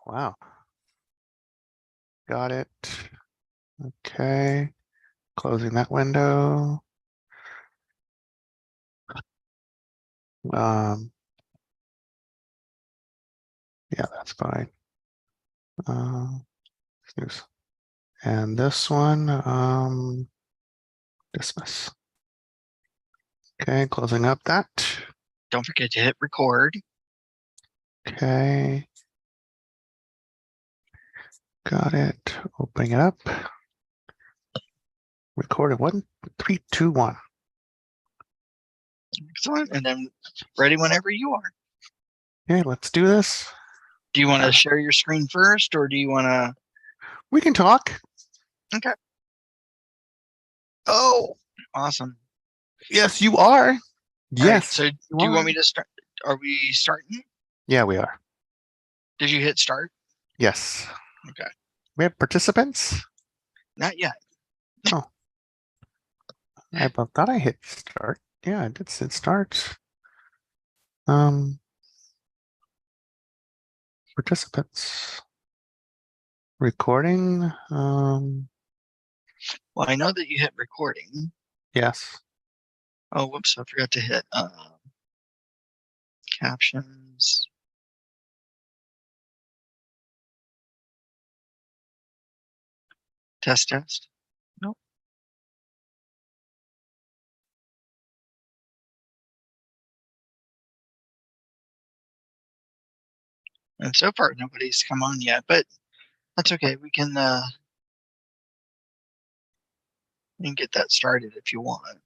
Wow. Got it. Okay. Closing that window. Yeah, that's fine. Excuse. And this one, dismiss. Okay, closing up that. Don't forget to hit record. Okay. Got it. Opening it up. Recording 1, 3, 2, 1. Excellent. And then ready whenever you are. Okay, let's do this. Do you want to share your screen first, or do you want to? We can talk. Okay. Oh, awesome. Yes, you are. Yes. Right, so do you want me to start? Are we starting? Yeah, we are. Did you hit start? Yes. Okay. We have participants? Not yet. Oh. I thought I hit start. Yeah, I did hit start. Participants. Recording. Well, I know that you hit recording. Yes. Oh, whoops! I forgot to hit captions. Test. Nope. And so far, nobody's come on yet, but that's okay. We can get that started if you want.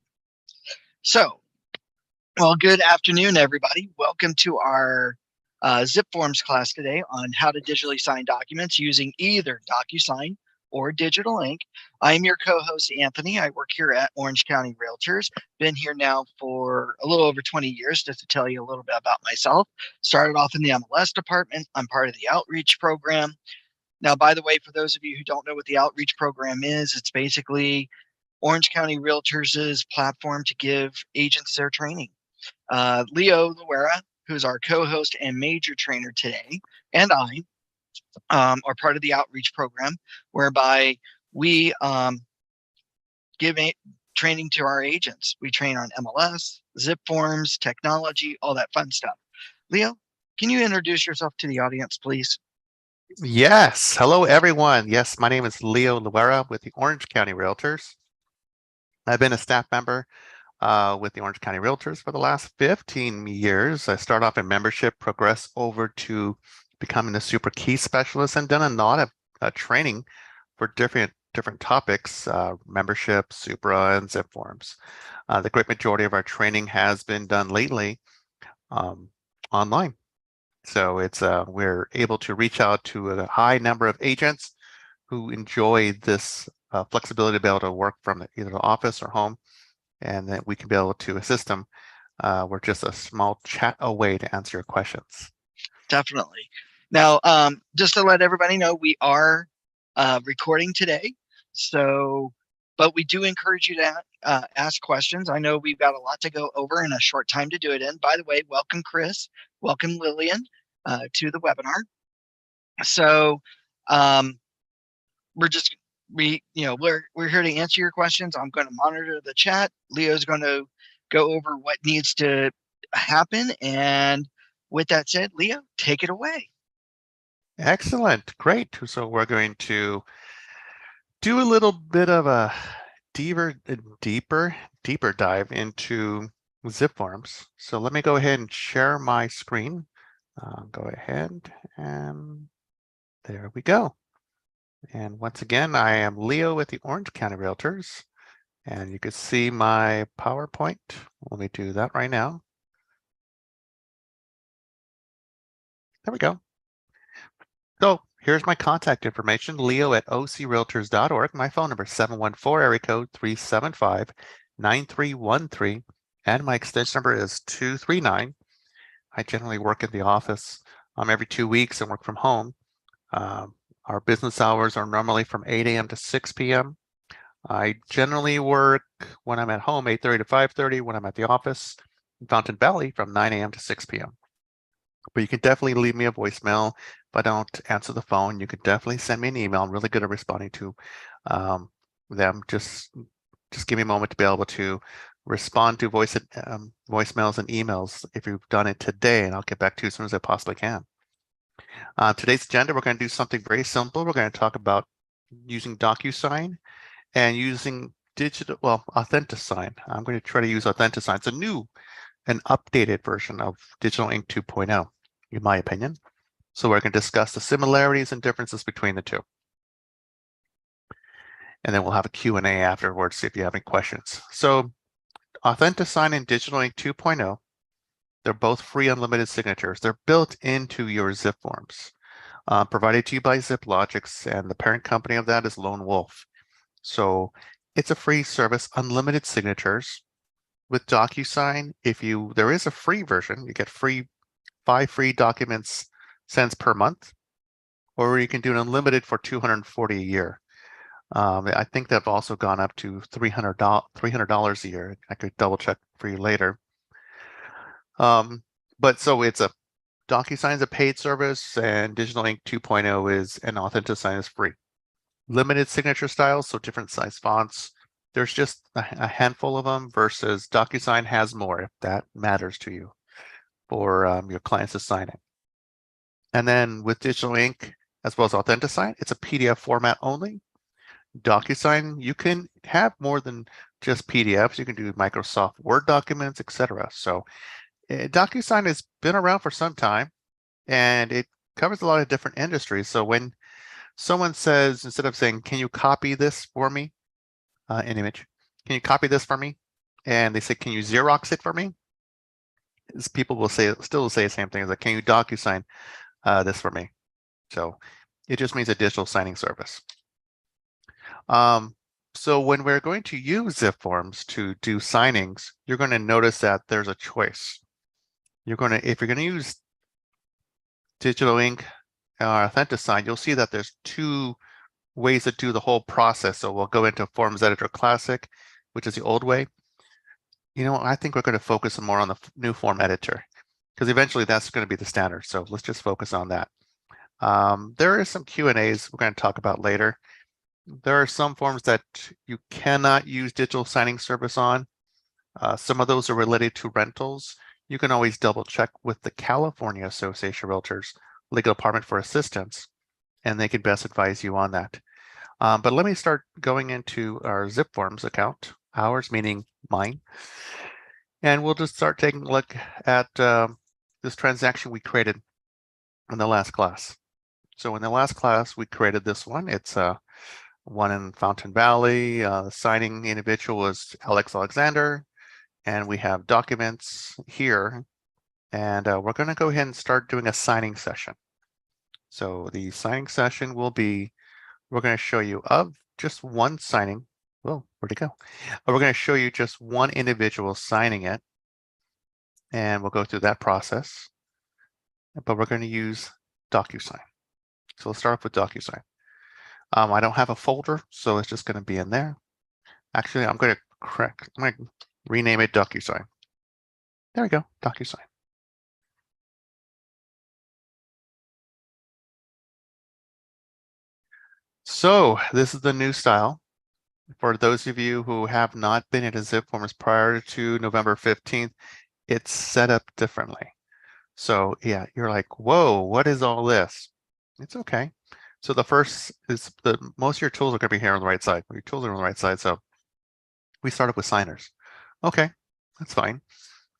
So, well, good afternoon, everybody. Welcome to our zipForms class today on how to digitally sign documents using either DocuSign or digital ink. I am your co-host, Anthony. I work here at Orange County Realtors. Been here now for a little over 20 years. Just to tell you a little bit about myself. Started off in the MLS department. I'm part of the outreach program. Now, by the way, for those of you who don't know what the outreach program is, it's basically Orange County Realtors' platform to give agents their training. Leo Luera, who's our co-host and major trainer today, and I are part of the outreach program, whereby we give training to our agents. We train on MLS, zipForms, technology, all that fun stuff. Leo, can you introduce yourself to the audience, please? Yes. Hello, everyone. Yes, my name is Leo Luera with the Orange County Realtors. I've been a staff member with the Orange County Realtors for the last 15 years. I started off in membership, progressed over to becoming a super key specialist, and done a lot of training for different topics, membership, Supra, and zipForms. The great majority of our training has been done lately online. So it's we're able to reach out to a high number of agents who enjoy this flexibility to be able to work from either the office or home, and that we can be able to assist them. We're just a small chat away to answer your questions. Definitely. Now, just to let everybody know, we are recording today. So, but we do encourage you to ask questions. I know we've got a lot to go over and a short time to do it in. By the way, welcome, Chris. Welcome, Lillian, to the webinar. So, we're here to answer your questions. I'm going to monitor the chat. Leo's going to go over what needs to happen. And with that said, Leo, take it away. Excellent. Great. So we're going to do a little bit of a deeper dive into zipForms. So let me go ahead and share my screen. Go ahead and there we go. And once again, I am Leo with the Orange County Realtors, and you can see my PowerPoint. Let me do that right now. There we go. So here's my contact information, leo@ocrealtors.org. My phone number is 714 area code 375-9313, and my extension number is 239. I generally work in the office every 2 weeks and work from home. Our business hours are normally from 8 a.m. to 6 p.m. I generally work when I'm at home, 8:30 to 5:30, when I'm at the office in Fountain Valley from 9 a.m. to 6 p.m. But you can definitely leave me a voicemail I don't answer the phone, you could definitely send me an email. I'm really good at responding to them. Just give me a moment to be able to respond to voicemails and emails if you've done it today, and I'll get back to you as soon as I possibly can. Today's agenda, we're going to do something very simple. We're going to talk about using DocuSign and using AuthentiSign. I'm going to try to use AuthentiSign. It's a new and updated version of Digital Ink 2.0, in my opinion. So we're going to discuss the similarities and differences between the two. And then we'll have a Q&A afterwards if you have any questions. So AuthentiSign and Digital Ink 2.0, they're both free unlimited signatures. They're built into your zipForms, provided to you by ZipLogics, and the parent company of that is Lone Wolf. So it's a free service, unlimited signatures. With DocuSign, there is a free version, you get 5 free documents cents per month, or you can do an unlimited for $240 a year. I think they've also gone up to $300 a year. I could double check for you later. But so it's a DocuSign is a paid service, and Digital Ink 2.0 is, and AuthentiSign is free. Limited signature styles, so different size fonts. There's just a handful of them versus DocuSign has more, if that matters to you, for your clients to sign it. And then with Digital Ink, as well as AuthentiSign, it's a PDF format only. DocuSign, you can have more than just PDFs. You can do Microsoft Word documents, etc. So DocuSign has been around for some time, and it covers a lot of different industries. So when someone says, instead of saying, can you copy this for me, an image, can you copy this for me? And they say, can you Xerox it for me? People will still say the same thing, like, can you DocuSign this for me? So it just means a digital signing service. So when we're going to use zipForms to do signings, you're going to notice that there's a choice. If you're going to use Digital Ink or AuthentiSign, you'll see that there's 2 ways to do the whole process. So we'll go into Forms Editor Classic, which is the old way. I think we're going to focus more on the new form editor, because eventually that's going to be the standard. So let's just focus on that. There are some Q&As we're going to talk about later. There are some forms that you cannot use digital signing service on. Some of those are related to rentals. You can always double check with the California Association of Realtors legal department for assistance, and they can best advise you on that. But let me start going into our zipForms account, ours meaning mine. And we'll just start taking a look at this transaction we created in the last class. So in the last class, we created this one. It's one in Fountain Valley. The signing individual was Alex Alexander, and we have documents here. And we're going to go ahead and start doing a signing session. So the signing session will be, we're going to show you of just one signing. Whoa, where'd it go? We're going to show you just one individual signing it, and we'll go through that process. But we're going to use DocuSign. So let's start off with DocuSign. I don't have a folder, so it's just going to be in there. Actually, I'm going to rename it DocuSign. There we go, DocuSign. So this is the new style. For those of you who have not been into zipForms prior to November 15th, it's set up differently. So yeah, you're like, whoa, what is all this? It's okay. So the first is most of your tools are going to be here on the right side. Your tools are on the right side. So we started with signers. Okay, that's fine.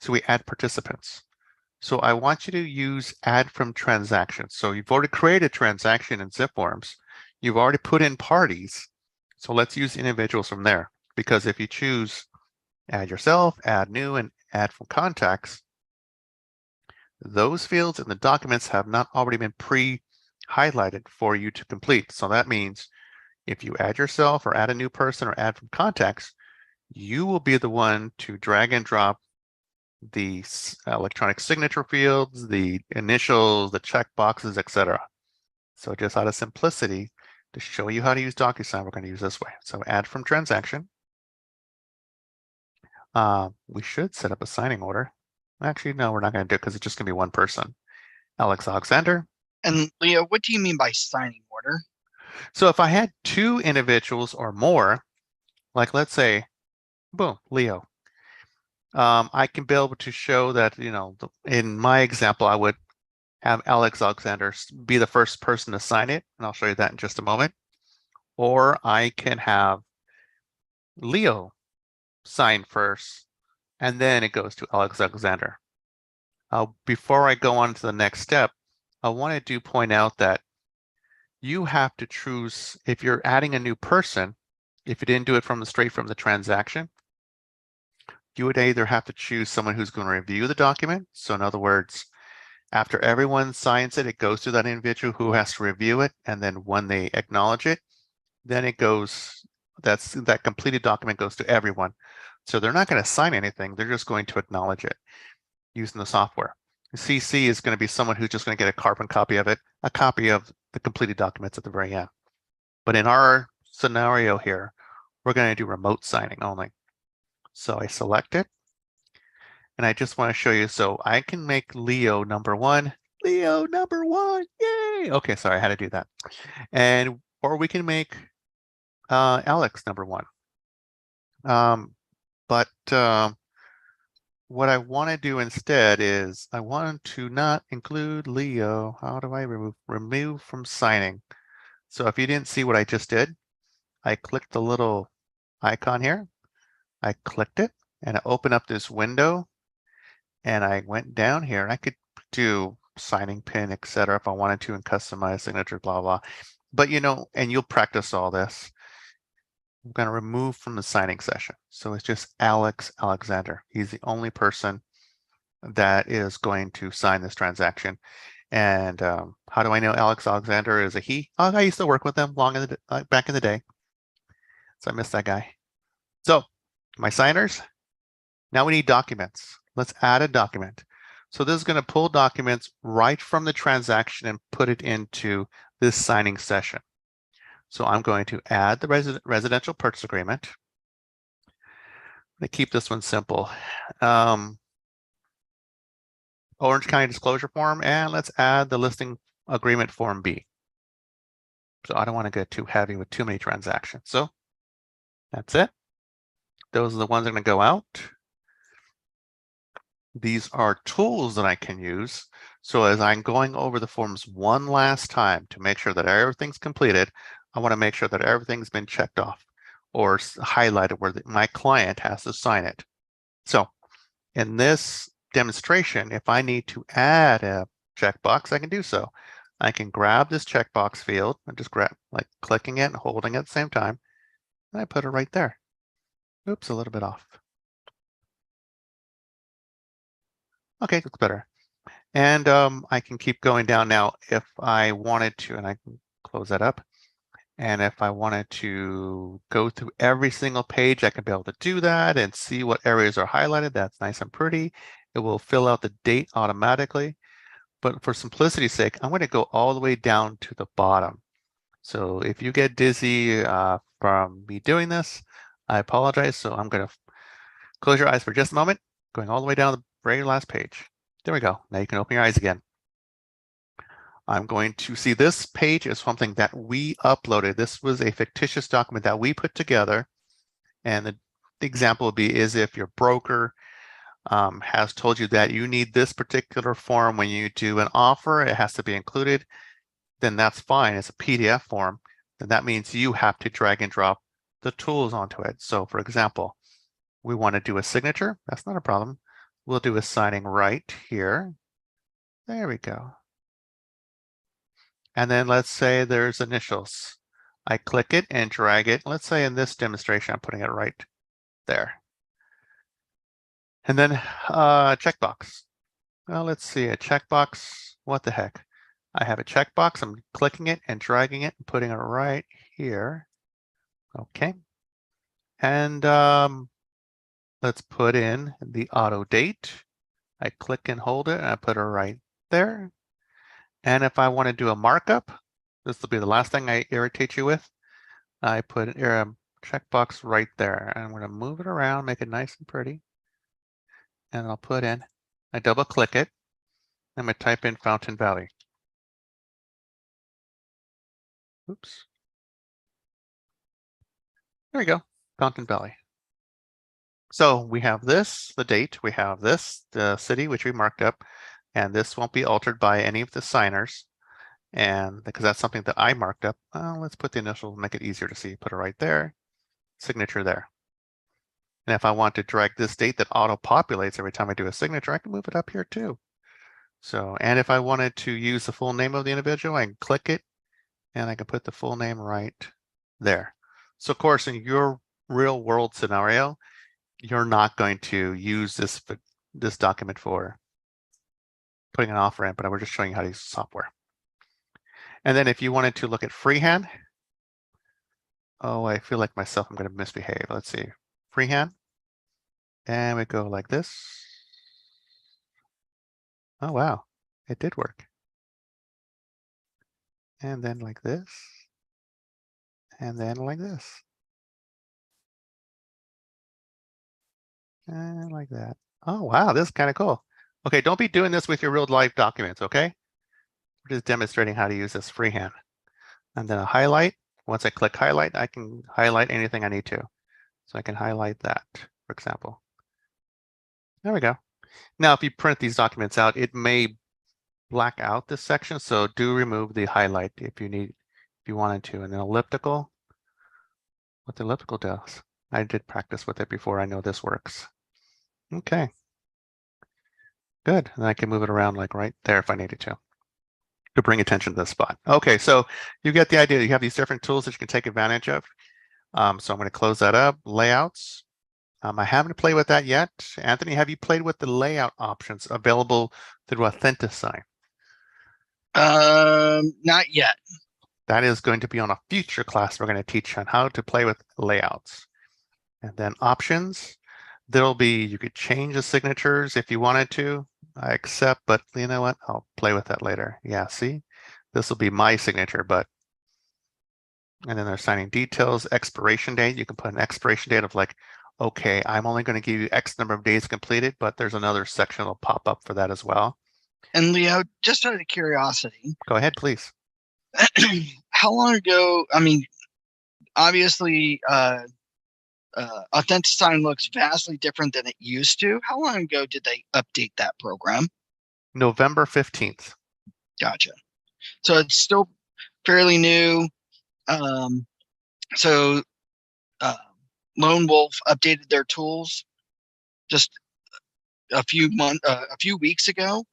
So we add participants. So I want you to use add from transactions. So you've already created a transaction in zipForms. You've already put in parties. So let's use individuals from there, because if you choose add yourself, add new, and add from contacts, those fields in the documents have not already been pre-highlighted for you to complete. So that means if you add yourself or add a new person or add from contacts, you will be the one to drag and drop the electronic signature fields, the initials, the check boxes, etc. So just out of simplicity, to show you how to use DocuSign, we're going to use this way. So add from transaction. We should set up a signing order. Actually, no, we're not going to do it because it's just going to be one person. Alex Alexander, And Leo, what do you mean by signing order? So if I had two individuals or more, like let's say, boom, Leo, I can be able to show that, in my example, I would have Alex Alexander be the first person to sign it, and I'll show you that in just a moment. Or I can have Leo sign first, and then it goes to Alex Alexander. Before I go on to the next step, I wanted to point out that you have to choose, if you're adding a new person, if you didn't do it straight from the transaction, you would either have to choose someone who's going to review the document. So in other words, after everyone signs it, it goes to that individual who has to review it. And then when they acknowledge it, then it goes, that completed document goes to everyone. So they're not going to sign anything. They're just going to acknowledge it using the software. CC is going to be someone who's just going to get a carbon copy of it, a copy of the completed documents at the very end. But in our scenario here, we're going to do remote signing only. So I select it, and I just want to show you. So I can make Leo number one. Leo number one, yay! Okay, sorry, I had to do that. And or we can make Alex number one. But what I want to do instead is I want to not include Leo. How do I remove from signing? So if you didn't see what I just did, I clicked the little icon here. I clicked it and it opened up this window, and I went down here. I could do signing pin, etc. if I wanted to, and customize signature, blah, blah. But and you'll practice all this. I'm going to remove from the signing session. So it's just Alex Alexander. He's the only person that is going to sign this transaction. And how do I know Alex Alexander is a he? Oh, I used to work with him back in the day. So I missed that guy. So my signers, now we need documents. Let's add a document. So this is going to pull documents right from the transaction and put it into this signing session. So I'm going to add the residential purchase agreement. I'm going to keep this one simple. Orange County disclosure form, and let's add the listing agreement form B. So I don't want to get too heavy with too many transactions. So that's it. Those are the ones that are going to go out. These are tools that I can use. So as I'm going over the forms one last time to make sure that everything's completed, I want to make sure that everything's been checked off or highlighted where my client has to sign it. So in this demonstration, if I need to add a checkbox, I can do so. I can grab this checkbox field and just like clicking it and holding it at the same time, and I put it right there. Oops, a little bit off. Okay, looks better. And I can keep going down now if I wanted to, and I can close that up. And if I wanted to go through every single page, I can be able to do that and see what areas are highlighted. That's nice and pretty. It will fill out the date automatically. But for simplicity's sake, I'm going to go all the way down to the bottom. So if you get dizzy from me doing this, I apologize. So I'm going to close your eyes for just a moment, going all the way down to the very last page. There we go. Now you can open your eyes again. I'm going to see this page is something that we uploaded. This was a fictitious document that we put together. And the example would be is if your broker has told you that you need this particular form when you do an offer, it has to be included, then that's fine. It's a PDF form. Then that means you have to drag and drop the tools onto it. So for example, we want to do a signature. That's not a problem. We'll do a signing right here. There we go. And then let's say there's initials. I click it and drag it. Let's say in this demonstration, I'm putting it right there. And then checkbox. Well, let's see, a checkbox. What the heck? I have a checkbox. I'm clicking it and dragging it and putting it right here. Okay. And let's put in the auto date. I click and hold it and I put it right there. And if I want to do a markup, this will be the last thing I irritate you with. I put a checkbox right there. And I'm going to move it around, make it nice and pretty. And I'll put in, I double click it. I'm going to type in Fountain Valley. Oops. There we go, Fountain Valley. So we have this, the date, we have this, the city, which we marked up, and this won't be altered by any of the signers. And because that's something that I marked up, let's put the initial, make it easier to see, put it right there, signature there. And if I want to drag this date that auto-populates every time I do a signature, I can move it up here too. So, and if I wanted to use the full name of the individual, I can click it and I can put the full name right there. So of course, in your real world scenario, you're not going to use this document for putting an offer in, but we're just showing you how to use the software. And then if you wanted to look at freehand, oh, I feel like myself, I'm going to misbehave. Let's see, freehand, and we go like this. Oh, wow, it did work. And then like this, and then like this, and like that. Oh, wow, this is kind of cool. Okay, don't be doing this with your real life documents, okay? We're just demonstrating how to use this freehand. And then a highlight. Once I click highlight, I can highlight anything I need to. So I can highlight that, for example. There we go. Now, if you print these documents out, it may black out this section. So do remove the highlight if you wanted to. And then elliptical, what the elliptical does. I did practice with it before. I know this works. Okay. Good. And I can move it around like right there if I needed to bring attention to this spot. Okay, so you get the idea. You have these different tools that you can take advantage of. So I'm going to close that up. Layouts. I haven't played with that yet. Anthony, have you played with the layout options available through Authentisign? Not yet. That is going to be on a future class. We're going to teach on how to play with layouts. And then options. There'll be, you could change the signatures if you wanted to. I accept, but you know what? I'll play with that later. Yeah, see, this will be my signature, but, and then there's signing details, expiration date. You can put an expiration date of like, okay, I'm only going to give you X number of days completed, but there's another section that'll pop up for that as well. And Leo, just out of curiosity, go ahead, please. How long ago? I mean, obviously, Authentisign looks vastly different than it used to. How long ago did they update that program? November 15th. Gotcha. So it's still fairly new. So Lone Wolf updated their tools just a few weeks ago.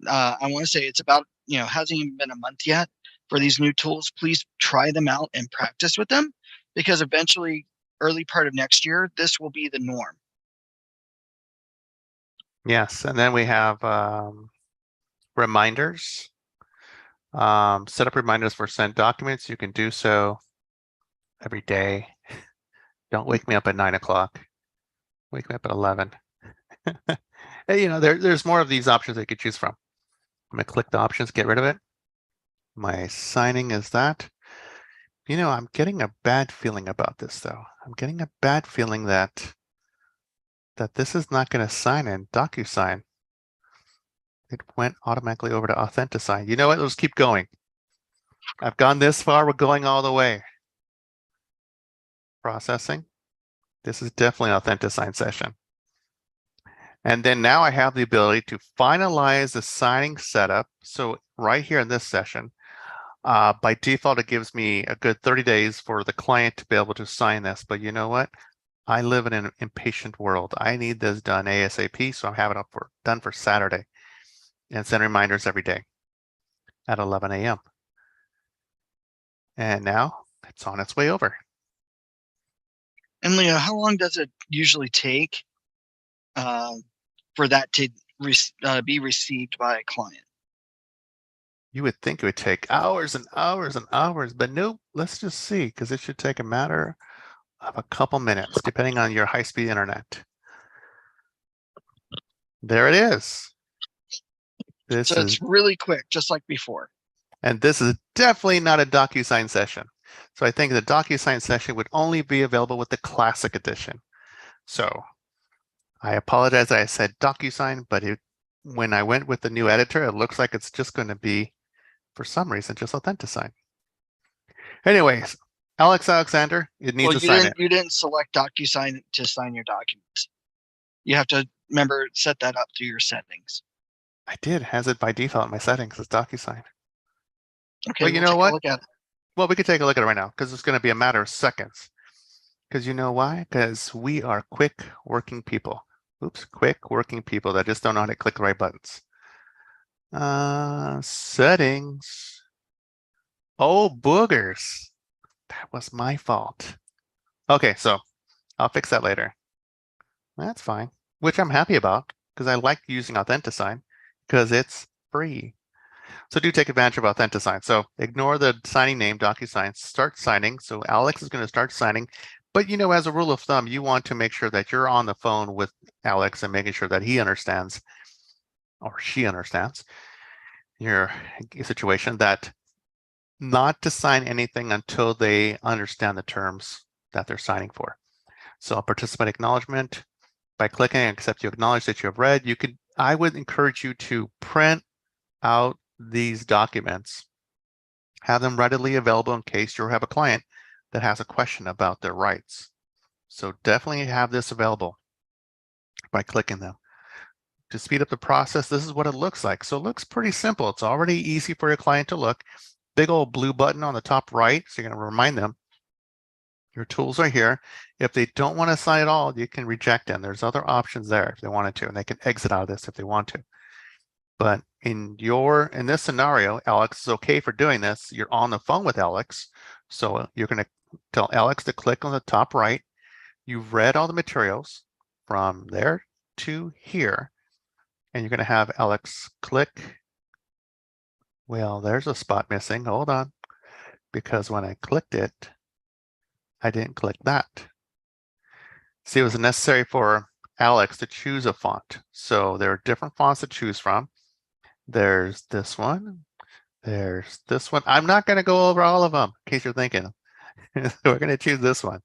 I want to say it's about, hasn't even been a month yet for these new tools. Please try them out and practice with them, because eventually, early part of next year, this will be the norm. Yes, and then we have reminders. Set up reminders for sent documents. You can do so every day. Don't wake me up at 9 o'clock. Wake me up at 11. Hey, there's more of these options that you could choose from. I'm going to click the options, get rid of it. My signing is that. I'm getting a bad feeling about this, though. I'm getting a bad feeling that this is not going to sign in DocuSign. It went automatically over to Authentisign. You know what? Let's keep going. I've gone this far. We're going all the way. Processing. This is definitely an Authentisign session. And then now I have the ability to finalize the signing setup. So right here in this session, by default, it gives me a good 30 days for the client to be able to sign this. But you know what? I live in an impatient world. I need this done ASAP. So I'm having it done for Saturday, and send reminders every day at 11 a.m. And now it's on its way over. And Leo, how long does it usually take for that to be received by a client? You would think it would take hours and hours and hours, but nope, let's just see, because it should take a matter of a couple minutes, depending on your high-speed internet. There it is. So it's really quick, just like before. And this is definitely not a DocuSign session. So I think the DocuSign session would only be available with the Classic Edition. So I apologize that I said DocuSign, but when I went with the new editor, it looks like it's just going to be, for some reason, just Authentisign. Anyways, Alex Alexander, it needs Well, to sign it. you didn't select DocuSign to sign your documents. You have to remember set that up through your settings. I did, has it by default in my settings as DocuSign. Okay, But you we'll know take a what? look at it. Well, we could take a look at it right now because it's going to be a matter of seconds. Because you know why? Because we are quick working people. Oops, quick working people that just don't know how to click the right buttons. Settings. Oh, boogers. That was my fault. Okay, so I'll fix that later. That's fine, which I'm happy about because I like using Authentisign because it's free. So do take advantage of Authentisign. So ignore the signing name, DocuSign, start signing. So Alex is going to start signing. But you know, as a rule of thumb, you want to make sure that you're on the phone with Alex and making sure that he understands or she understands your situation, that not to sign anything until they understand the terms that they're signing for. So a participant acknowledgement, by clicking accept, you acknowledge that you have read. I would encourage you to print out these documents, have them readily available in case you have a client that has a question about their rights. So definitely have this available by clicking them. To speed up the process, this is what it looks like. So it looks pretty simple. It's already easy for your client to look. Big old blue button on the top right. So you're going to remind them your tools are here. If they don't want to sign at all, you can reject them. There's other options there if they wanted to, and they can exit out of this if they want to. But in this scenario, Alex is okay for doing this. You're on the phone with Alex. So you're going to tell Alex to click on the top right. You've read all the materials from there to here. And you're going to have Alex click. Well, there's a spot missing. Hold on. Because when I clicked it, I didn't click that. See, it was necessary for Alex to choose a font. So there are different fonts to choose from. There's this one. There's this one. I'm not going to go over all of them in case you're thinking. We're going to choose this one.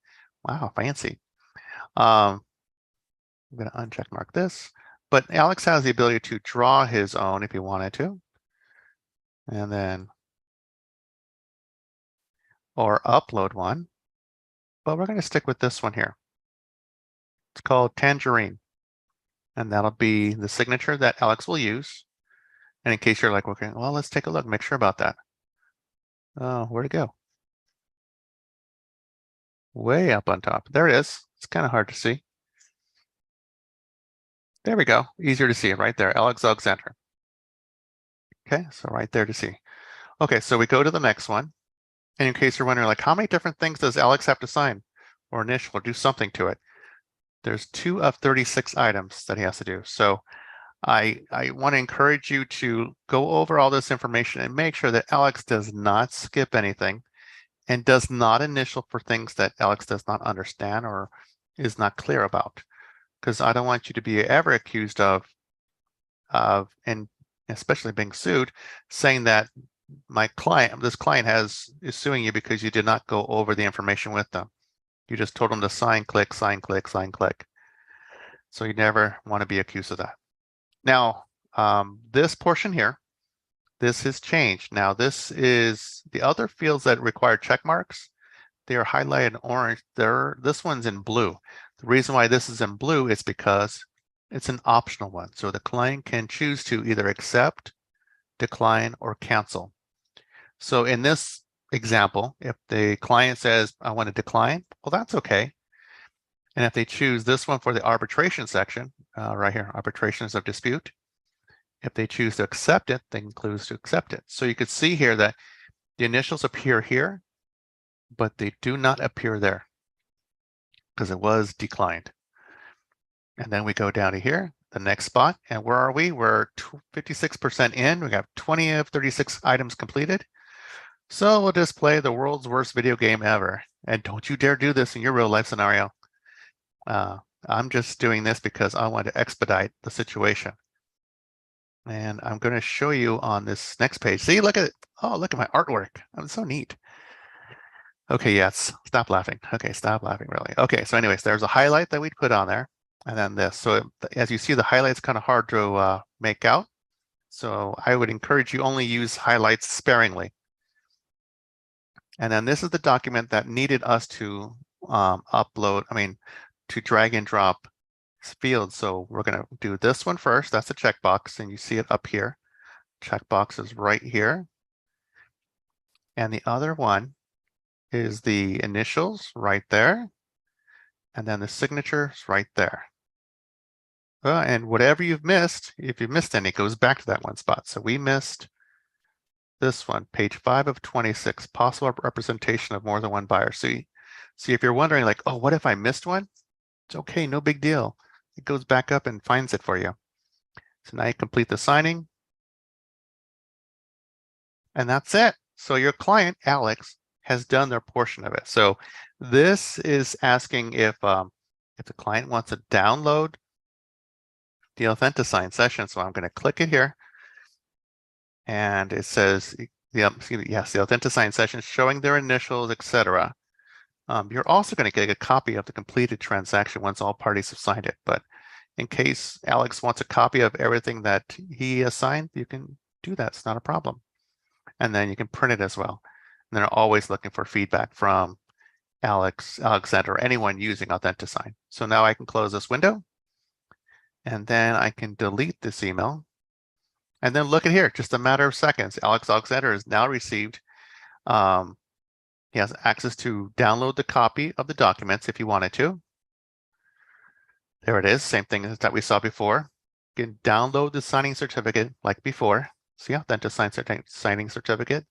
Wow, fancy. I'm going to uncheck mark this. But Alex has the ability to draw his own if he wanted to. And then, or upload one. But we're going to stick with this one here. It's called Tangerine. And that'll be the signature that Alex will use. And in case you're like, okay, well, let's take a look, make sure about that. Oh, where'd it go? Way up on top. There it is. It's kind of hard to see. There we go. Easier to see it right there. Alex Alexander. Okay, so right there to see. Okay, so we go to the next one. And in case you're wondering, like, how many different things does Alex have to sign or initial or do something to it? There's 2 of 36 items that he has to do. So I want to encourage you to go over all this information and make sure that Alex does not skip anything and does not initial for things that Alex does not understand or is not clear about. Because I don't want you to be ever accused of, and especially being sued, saying that this client is suing you because you did not go over the information with them. You just told them to sign, click, sign, click, sign, click. So you never want to be accused of that. Now, this portion here, this has changed. Now, this is the other fields that require check marks. They are highlighted in orange. This one's in blue. The reason why this is in blue is because it's an optional one. So the client can choose to either accept, decline, or cancel. So in this example, if the client says, I want to decline, well, that's okay. And if they choose this one for the arbitration section, right here, arbitrations of dispute, if they choose to accept it, they can choose to accept it. So you could see here that the initials appear here, but they do not appear there because it was declined. And then we go down to here, the next spot. And where are we? We're 56% in. We got 20 of 36 items completed. So we'll just play the world's worst video game ever. And don't you dare do this in your real life scenario. I'm just doing this because I want to expedite the situation. And I'm going to show you on this next page. See, look at, oh, look at my artwork. I'm so neat. Okay, yes, stop laughing. Okay, stop laughing, really. Okay, so anyways, there's a highlight that we put on there, and then this. So as you see, the highlight's kind of hard to make out. So I would encourage you only use highlights sparingly. And then this is the document that needed us to to drag and drop fields. So we're going to do this one first. That's a checkbox, and you see it up here. Checkbox is right here. And the other one is the initials right there. And then the signature is right there. And whatever you've missed, if you missed any, it goes back to that one spot. So we missed this one, page 5 of 26, possible representation of more than one buyer. See, if you're wondering like, oh, what if I missed one? It's okay, no big deal. It goes back up and finds it for you. So now you complete the signing. And that's it. So your client, Alex, has done their portion of it. So this is asking if the client wants to download the AuthentiSign session. So I'm going to click it here. And it says, yes, the AuthentiSign session showing their initials, etc. You're also going to get a copy of the completed transaction once all parties have signed it. But in case Alex wants a copy of everything that he assigned, you can do that. It's not a problem. And then you can print it as well. And they're always looking for feedback from Alex, Alexander, or anyone using AuthentiSign. So now I can close this window. And then I can delete this email. And then look at here, just a matter of seconds. Alex Alexander has now received, he has access to download the copy of the documents if he wanted to. There it is, same thing as that we saw before. You can download the signing certificate like before. See, AuthentiSign signing certificate.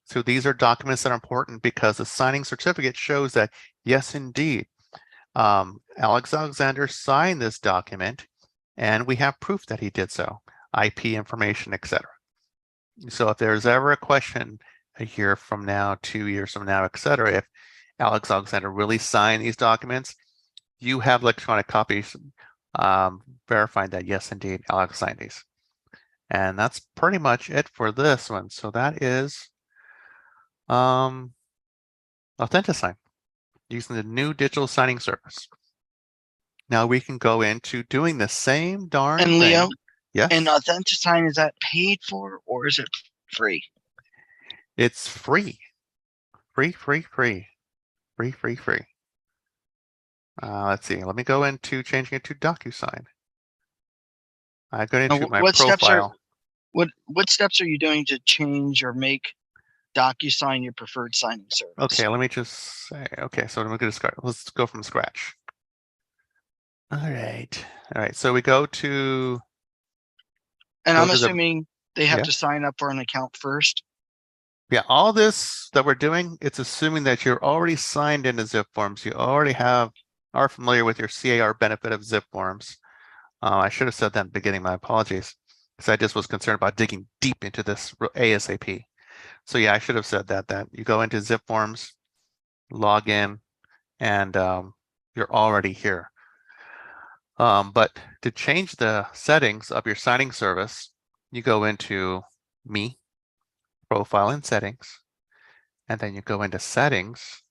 So these are documents that are important because the signing certificate shows that, yes, indeed, Alex Alexander signed this document and we have proof that he did so, IP information, etc. So if there's ever a question a year from now, 2 years from now, etc., if Alex Alexander really signed these documents, you have electronic copies verifying that, yes, indeed, Alex signed these. And that's pretty much it for this one. So that is AuthentiSign using the new digital signing service. Now we can go into doing the same darn And thing. Leo, Yes. and AuthentiSign, is that paid for or is it free? It's free. Free. Let's see. Let me go into changing it to DocuSign. I go into my profile. What steps are you doing to change or make DocuSign your preferred signing service? Okay, let me just say. Okay, so I'm going to start. Let's go from scratch. All right. So we go to. And I'm assuming they have Yeah. to sign up for an account first. Yeah, all this that we're doing, it's assuming that you're already signed into zipForms. You already are familiar with your CAR benefit of zipForms. I should have said that in the beginning. My apologies, because I just was concerned about digging deep into this ASAP. So yeah, I should have said that you go into zipForms, log in, and you're already here. But to change the settings of your signing service, you go into Me, Profile and Settings, and then you go into Settings,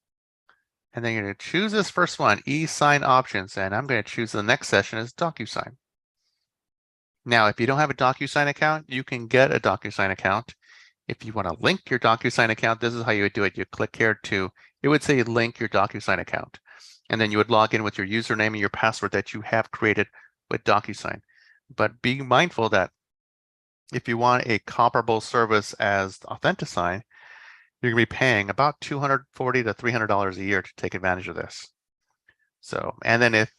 and then you're going to choose this first one, e-sign options, and I'm going to choose the next session as DocuSign. Now, if you don't have a DocuSign account, you can get a DocuSign account. If you want to link your DocuSign account, this is how you would do it. You click here it would say link your DocuSign account. And then you would log in with your username and your password that you have created with DocuSign. But be mindful that if you want a comparable service as AuthentiSign, you're going to be paying about $240 to $300 a year to take advantage of this. So, and then if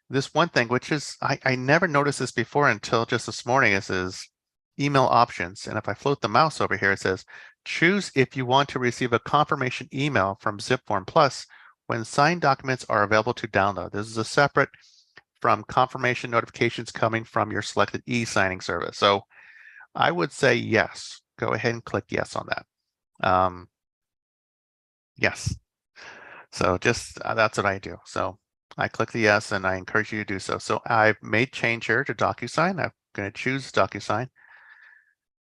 this one thing, which is, I never noticed this before until just this morning, is email options. And if I float the mouse over here, it says, choose if you want to receive a confirmation email from zipForm Plus when signed documents are available to download. This is a separate from confirmation notifications coming from your selected e-signing service. So I would say yes. Go ahead and click yes on that. Yes. So just that's what I do. So I click the yes, and I encourage you to do so. So I've made change here to DocuSign. I'm going to choose DocuSign.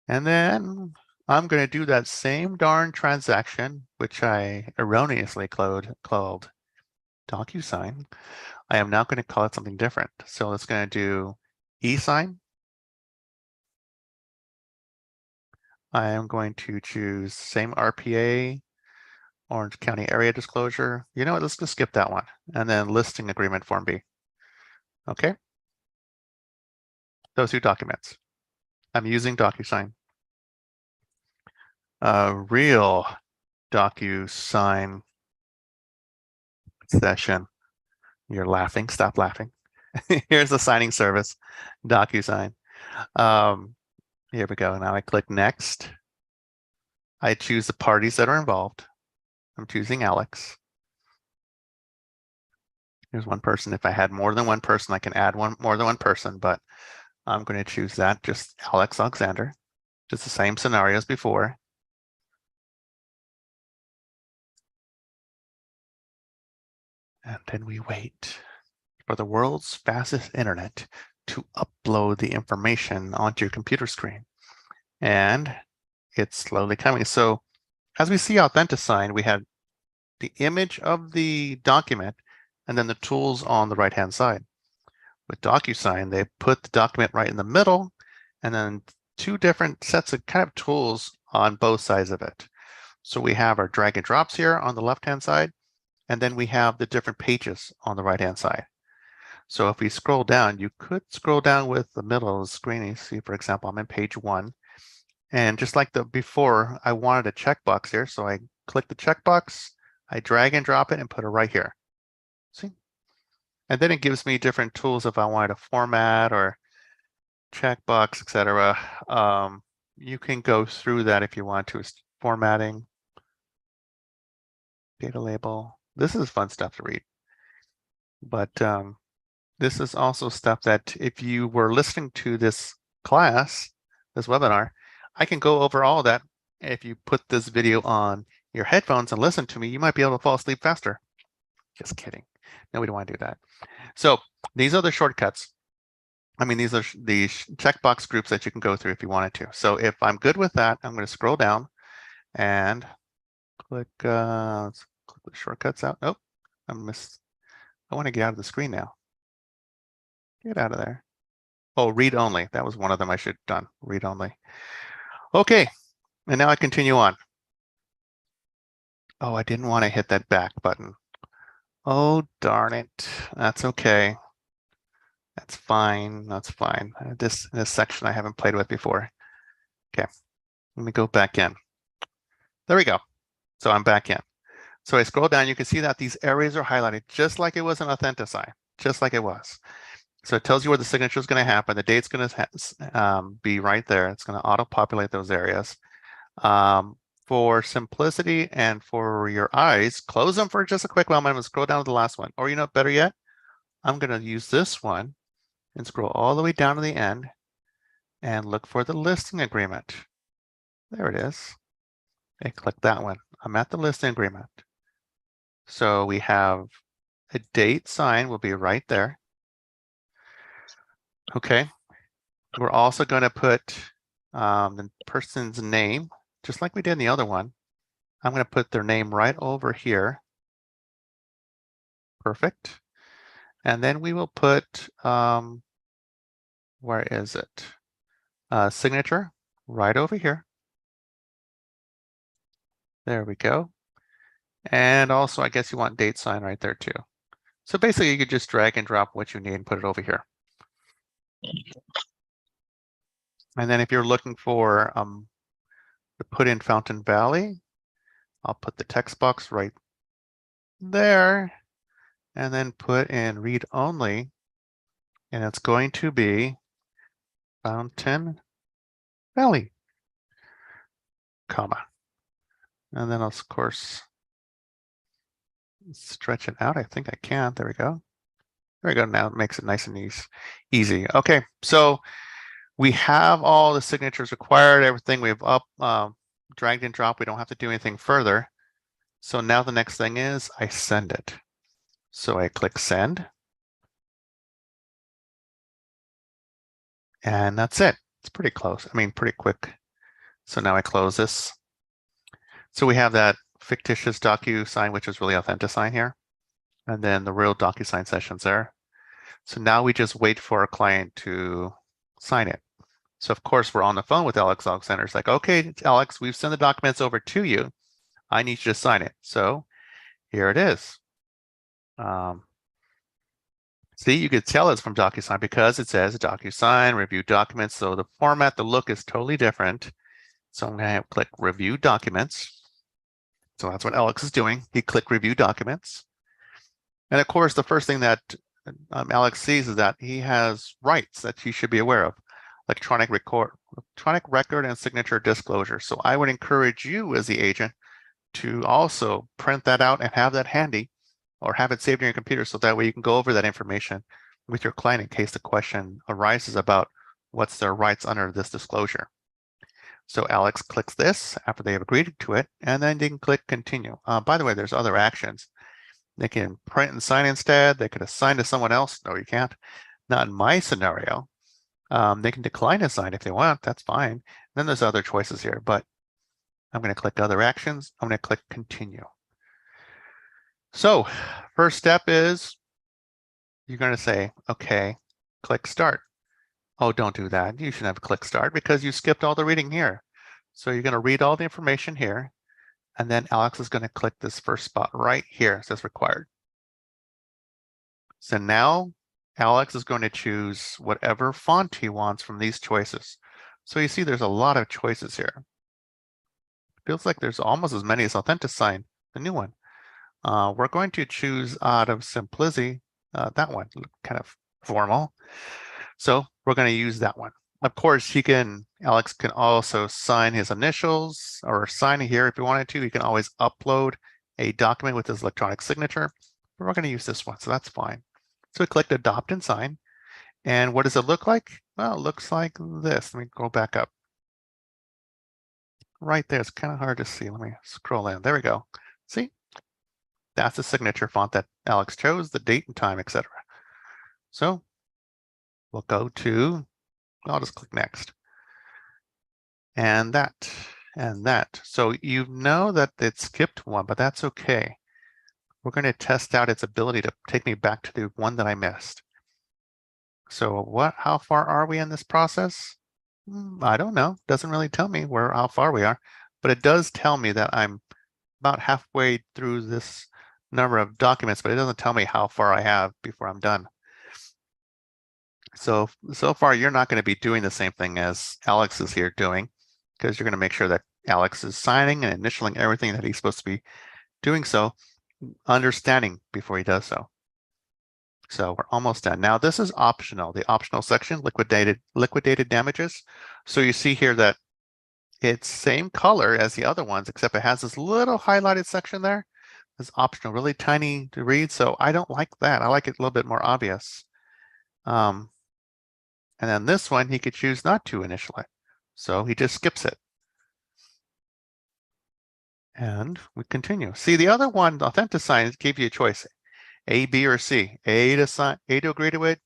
And then I'm going to do that same darn transaction, which I erroneously called DocuSign. I am now going to call it something different. So it's going to do e-sign. I am going to choose same RPA, Orange County area disclosure. You know what, let's just skip that one. And then listing agreement form B. Okay. Those two documents. I'm using DocuSign. Real DocuSign session. You're laughing, stop laughing. Here's the signing service, DocuSign. Here we go. Now I click next. I choose the parties that are involved. I'm choosing Alex. Here's one person. If I had more than one person, I can add more than one person, but I'm going to choose that, just Alex Alexander, just the same scenario as before. And then we wait for the world's fastest internet to upload the information onto your computer screen. And it's slowly coming. So as we see AuthentiSign, we had the image of the document and then the tools on the right-hand side. With DocuSign, they put the document right in the middle and then two different sets of kind of tools on both sides of it. So we have our drag and drops here on the left-hand side, and then we have the different pages on the right-hand side. So if we scroll down, you could scroll down with the middle of the screen. You see, for example, I'm in page 1. And just like the before, I wanted a checkbox here. So I click the checkbox, I drag and drop it and put it right here. See? And then it gives me different tools if I wanted to format or checkbox, etc. You can go through that if you want to. Formatting, data label. This is fun stuff to read. But this is also stuff that if you were listening to this class, this webinar, I can go over all that. If you put this video on your headphones and listen to me, you might be able to fall asleep faster. Just kidding. No, we don't want to do that. So these are the shortcuts. I mean, these are the checkbox groups that you can go through if you wanted to. So if I'm good with that, I'm going to scroll down and click, let's click the shortcuts out. Oh, I want to get out of the screen now. Get out of there. Oh, read only. That was one of them I should have done. Read only. Okay, and now I continue on. Oh, I didn't want to hit that back button. Oh, darn it. That's okay. That's fine. That's fine. This section I haven't played with before. Okay, let me go back in. There we go. So I'm back in. So I scroll down, you can see that these areas are highlighted just like it was in AuthentiSign, just like it was. So it tells you where the signature is going to happen. The date's going to be right there. It's going to auto-populate those areas. For simplicity and for your eyes, close them for just a quick moment. I'm going to scroll down to the last one. Or, you know, better yet, I'm going to use this one and scroll all the way down to the end and look for the listing agreement. There it is. And click that one. I'm at the listing agreement. So we have a date sign will be right there. Okay. We're also going to put the person's name, just like we did in the other one. I'm going to put their name right over here. Perfect. And then we will put, where is it? Signature right over here. There we go. And also, I guess you want date sign right there too. So basically, you could just drag and drop what you need and put it over here. And then if you're looking for to put in Fountain Valley, I'll put the text box right there and then put in read only. And it's going to be Fountain Valley, comma. And then, of course, stretch it out. I think I can. There we go. There we go. Now it makes it nice and easy. Okay, so we have all the signatures required, everything we've dragged and dropped. We don't have to do anything further. So now the next thing is I send it. So I click send. And that's it. It's pretty close. I mean, pretty quick. So now I close this. So we have that fictitious DocuSign, which is really AuthentiSign here. And then the real DocuSign sessions there. So now we just wait for our client to sign it. So of course, we're on the phone with Alex Alexander. It's like, okay, Alex, we've sent the documents over to you. I need you to sign it. So here it is. See, you could tell it's from DocuSign because it says DocuSign, review documents. So the format, the look is totally different. So I'm going to click review documents. So that's what Alex is doing. He clicked review documents. And of course, the first thing that Alex sees is that he has rights that he should be aware of. Electronic record and signature disclosure. So I would encourage you as the agent to also print that out and have that handy or have it saved in your computer so that way you can go over that information with your client in case the question arises about what's their rights under this disclosure. So Alex clicks this after they have agreed to it, and then they can click continue. By the way, there's other actions. They can print and sign instead. They could assign to someone else. No, you can't. Not in my scenario. They can decline to sign if they want. That's fine. Then there's other choices here, but I'm going to click other actions. I'm going to click continue. So first step is you're going to say, okay, click start. Oh, don't do that. You should have click start because you skipped all the reading here. So you're going to read all the information here. And then Alex is going to click this first spot right here. It says required. So now Alex is going to choose whatever font he wants from these choices. So you see there's a lot of choices here. Feels like there's almost as many as AuthentiSign, the new one. We're going to choose out of simplicity, that one, kind of formal. So we're going to use that one. Of course, Alex can also sign his initials or sign here if he wanted to. He can always upload a document with his electronic signature. But we're going to use this one, so that's fine. So we clicked adopt and sign. And what does it look like? Well, it looks like this. Let me go back up. Right there, it's kind of hard to see. Let me scroll in. There we go. See? That's the signature font that Alex chose, the date and time, etc. So we'll go to, I'll just click next. And that, and that. So you know that it skipped one, but that's okay. We're going to test out its ability to take me back to the one that I missed. So how far are we in this process? I don't know. Doesn't really tell me how far we are, but it does tell me that I'm about halfway through this number of documents, but it doesn't tell me how far I have before I'm done. So far, you're not going to be doing the same thing as Alex is here doing, because you're going to make sure that Alex is signing and initialing everything that he's supposed to be doing so, understanding before he does so. So we're almost done. Now this is optional, the optional section, liquidated damages. So you see here that it's same color as the other ones, except it has this little highlighted section there. It's optional, really tiny to read. So I don't like that. I like it a little bit more obvious. And then this one, he could choose not to initial it. So he just skips it. And we continue. See, the other one, AuthentiSign, gave you a choice, A, B, or C. A to agree to it,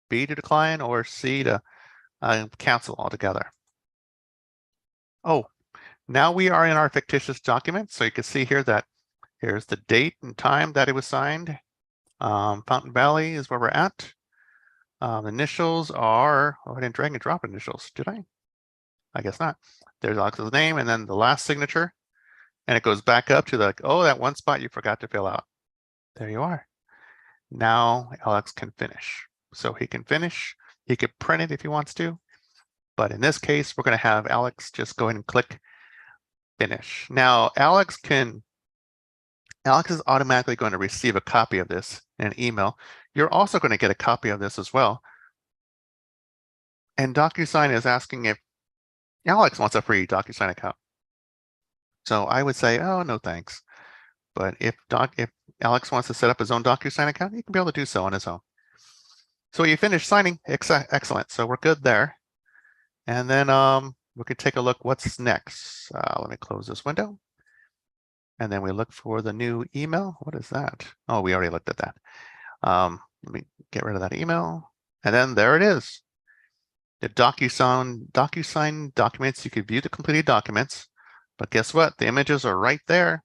B to decline, or C to cancel altogether. Oh, now we are in our fictitious document. So you can see here that here's the date and time that it was signed. Fountain Valley is where we're at. Initials are, I didn't drag and drop initials, did I? I guess not. There's Alex's name and then the last signature. And it goes back up to that one spot you forgot to fill out. There you are. Now Alex can finish. So he can finish. He could print it if he wants to. But in this case, we're going to have Alex just go ahead and click finish. Now Alex is automatically going to receive a copy of this in an email. You're also going to get a copy of this as well. And DocuSign is asking if Alex wants a free DocuSign account. So I would say, oh, no, thanks. But if Alex wants to set up his own DocuSign account, he can be able to do so on his own. So you finish signing, excellent. So we're good there. And then we could take a look what's next. Let me close this window. And then we look for the new email. What is that? Oh, we already looked at that. Let me get rid of that email. And then there it is. The DocuSign documents, you could view the completed documents, but guess what? The images are right there.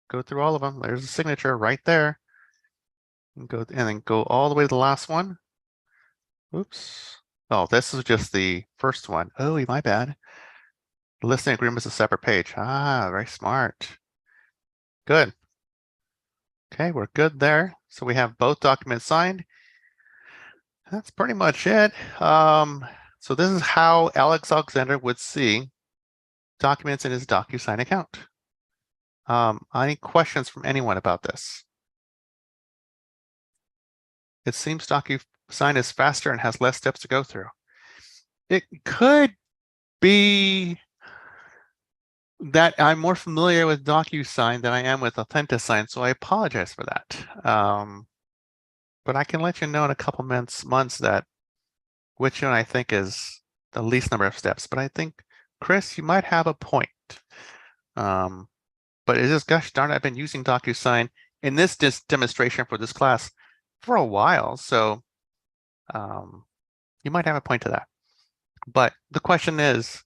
Go through all of them. There's a signature right there. And then go all the way to the last one. Oops. Oh, this is just the first one. Oh, my bad. The listing agreement is a separate page. Ah, very smart. Good. Okay, we're good there. So we have both documents signed. That's pretty much it. So this is how Alex Alexander would see documents in his DocuSign account. Any questions from anyone about this? It seems DocuSign is faster and has less steps to go through. It could be that I'm more familiar with DocuSign than I am with AuthentiSign, so I apologize for that. But I can let you know in a couple months that which one I think is the least number of steps. But I think, Chris, you might have a point. But it is, gosh darn, I've been using DocuSign in this demonstration for this class for a while, so you might have a point to that. But the question is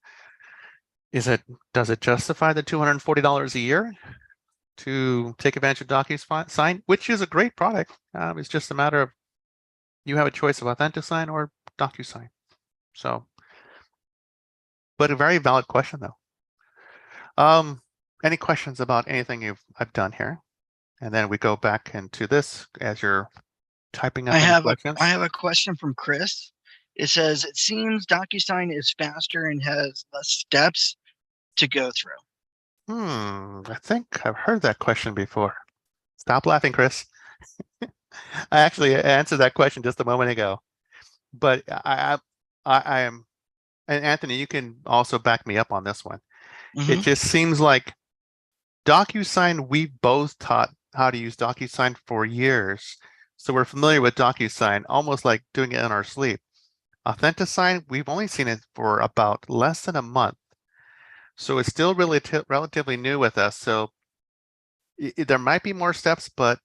does it justify the $240 a year to take advantage of DocuSign, which is a great product? It's just a matter of you have a choice of AuthentiSign or DocuSign. So, but a very valid question though. Any questions about anything I've done here? And then we go back into this as you're typing up any questions. I have a question from Chris. It says, it seems DocuSign is faster and has less steps to go through. I think I've heard that question before. Stop laughing, Chris. I actually answered that question just a moment ago. But I am, and Anthony, you can also back me up on this one. It just seems like DocuSign, we both taught how to use DocuSign for years. So we're familiar with DocuSign, almost like doing it in our sleep. AuthentiSign, we've only seen it for about less than a month. So it's still really relatively new with us. So there might be more steps, but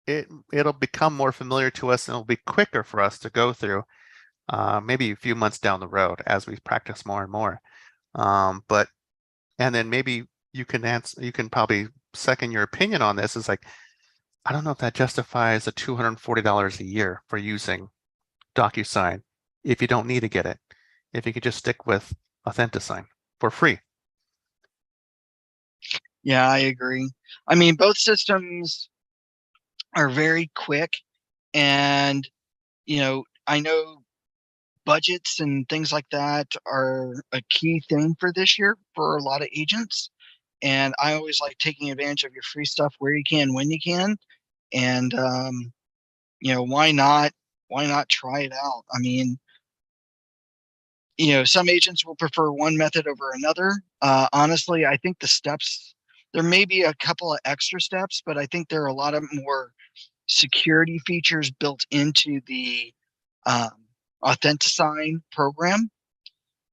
it'll become more familiar to us and it'll be quicker for us to go through, maybe a few months down the road as we practice more and more. And then maybe you can probably second your opinion on this is like, I don't know if that justifies the $240 a year for using DocuSign if you don't need to get it, if you could just stick with AuthentiSign for free. Yeah, I agree. I mean, both systems are very quick, and I know budgets and things like that are a key thing for this year for a lot of agents. And I always like taking advantage of your free stuff where you can, when you can. And why not try it out? I mean, some agents will prefer one method over another. Honestly, I think the steps, there may be a couple of extra steps, but I think there are a lot of more security features built into the AuthentiSign program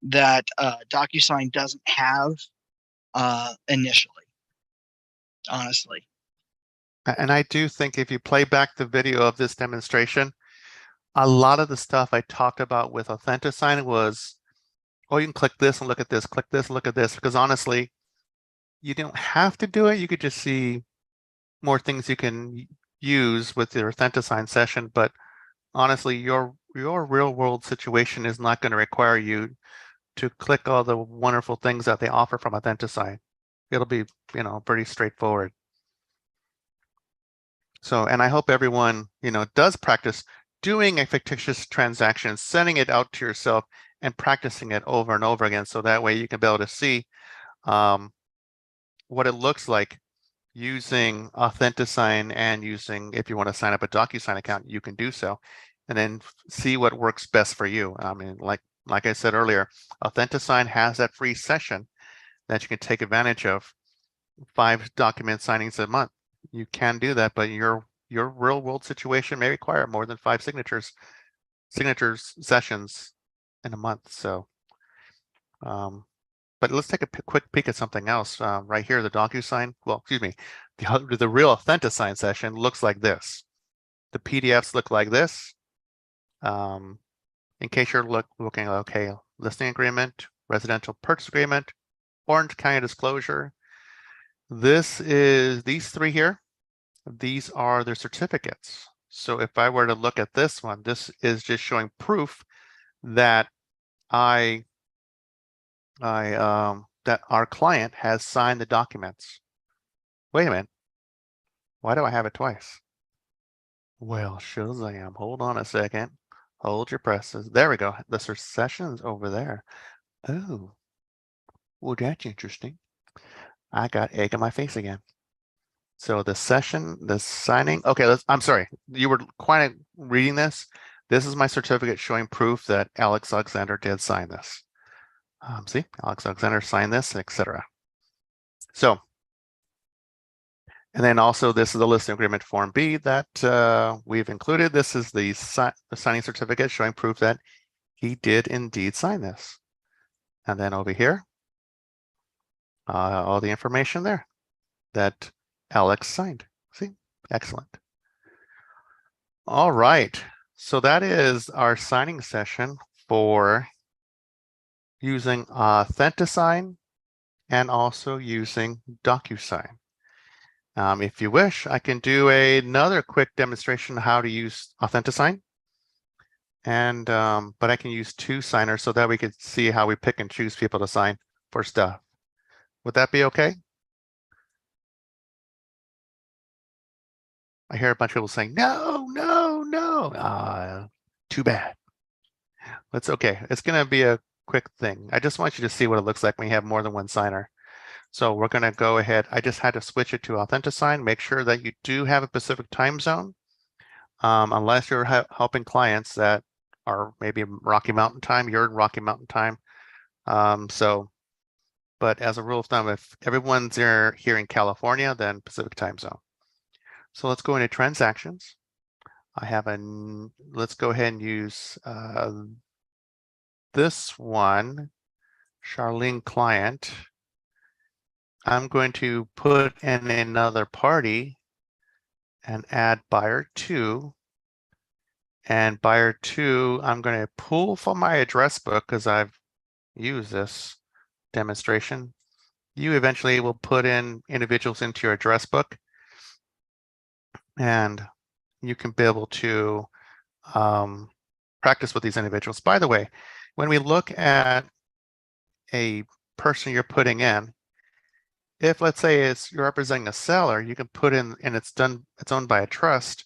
that DocuSign doesn't have initially, honestly. And I do think if you play back the video of this demonstration, a lot of the stuff I talked about with AuthentiSign was, oh, you can click this and look at this, click this and look at this, because honestly, you don't have to do it. You could just see more things you can use with your AuthentiSign session, but honestly, your real world situation is not going to require you to click all the wonderful things that they offer from AuthentiSign. It'll be, pretty straightforward. So, and I hope everyone, does practice doing a fictitious transaction, sending it out to yourself and practicing it over and over again. So that way you can be able to see what it looks like using AuthentiSign and using, if you want to sign up a DocuSign account, you can do so, and then see what works best for you. I mean, like I said earlier, AuthentiSign has that free session that you can take advantage of, 5 document signings a month. You can do that, but your real world situation may require more than 5 signatures sessions in a month. So, but let's take a quick peek at something else. Right here, the DocuSign, well, excuse me, the real AuthentiSign session looks like this. The PDFs look like this. In case you're looking, okay, listing agreement, residential purchase agreement, Orange County disclosure. These 3 here, these are their certificates. So if I were to look at this one, this is just showing proof that I that our client has signed the documents. Wait a minute. Why do I have it twice? Well, Shazam, hold on a second. Hold your presses. There we go. The session's over there. Oh, well, that's interesting. I got egg in my face again. So the signing. Okay, I'm sorry. You were quite reading this. This is my certificate showing proof that Alex Alexander did sign this. See, Alex Alexander signed this, etc. So, and then also this is the listing agreement form B that we've included. This is the signing certificate showing proof that he did indeed sign this. And then over here, all the information there that Alex signed. See, excellent. All right, so that is our signing session for using AuthentiSign and also using DocuSign. If you wish, I can do another quick demonstration of how to use AuthentiSign. And but I can use two signers so that we could see how we pick and choose people to sign for stuff. Would that be okay? I hear a bunch of people saying, no, no, no. Too bad. That's okay. It's going to be a quick thing. I just want you to see what it looks like when you have more than one signer. So we're going to go ahead. I just had to switch it to AuthentiSign. Make sure that you do have a Pacific time zone, unless you're helping clients that are maybe Rocky Mountain time. You're in Rocky Mountain time. But as a rule of thumb, if everyone's here in California, then Pacific time zone. So let's go into transactions. Let's go ahead and use this one, Charlene client. I'm going to put in another party and add buyer 2. And buyer 2, I'm going to pull from my address book because I've used this demonstration. You eventually will put in individuals into your address book, and you can be able to practice with these individuals. By the way, when we look at a person you're putting in, if let's say you're representing a seller, you can put in, and it's owned by a trust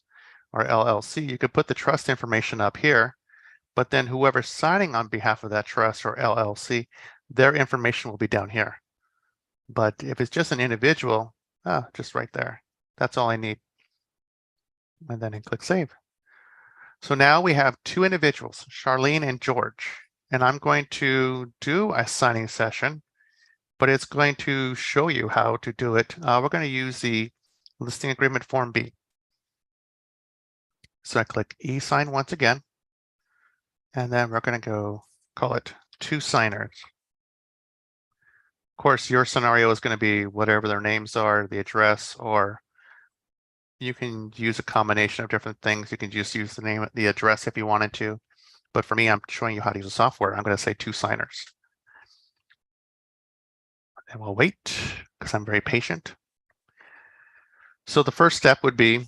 or LLC, you could put the trust information up here, but then whoever's signing on behalf of that trust or LLC, their information will be down here. But if it's just an individual, just right there. That's all I need. And then I click save. So now we have two individuals, Charlene and George, and I'm going to do a signing session, but it's going to show you how to do it. We're going to use the listing agreement form B. So I click e-sign once again, and then we're going to go call it two signers. Of course, your scenario is going to be whatever their names are, the address, or you can use a combination of different things. You can just use the name, the address if you wanted to. But for me, I'm showing you how to use the software. I'm going to say two signers. And we'll wait because I'm very patient. So the first step would be,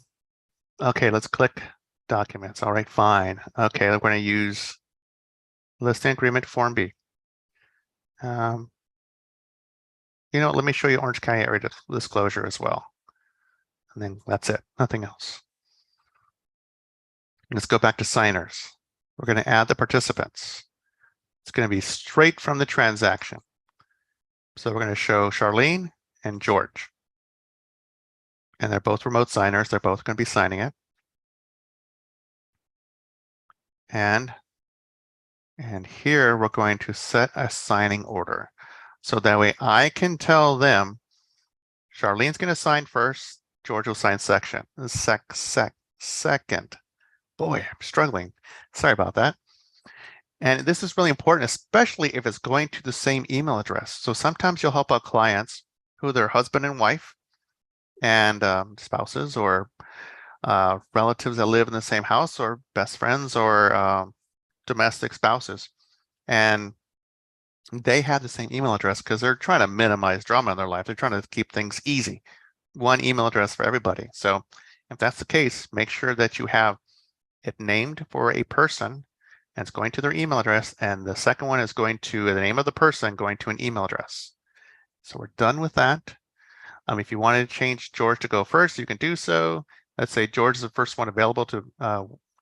okay, let's click documents. All right, fine. Okay, we're going to use listing agreement form B. Let me show you Orange County area disclosure as well. And then that's it, nothing else. Let's go back to signers. We're going to add the participants. It's going to be straight from the transaction. So we're going to show Charlene and George. And they're both remote signers. They're both going to be signing it. And here we're going to set a signing order. So that way I can tell them, Charlene's going to sign first, George will sign second. Boy, I'm struggling. Sorry about that. And this is really important, especially if it's going to the same email address. So sometimes you'll help out clients who are their husband and wife and spouses or relatives that live in the same house, or best friends, or domestic spouses. And they have the same email address because they're trying to minimize drama in their life. They're trying to keep things easy. One email address for everybody. So if that's the case, make sure that you have it named for a person and it's going to their email address. And the second one is going to the name of the person going to an email address. So we're done with that. If you wanted to change George to go first, you can do so. Let's say George is the first one available to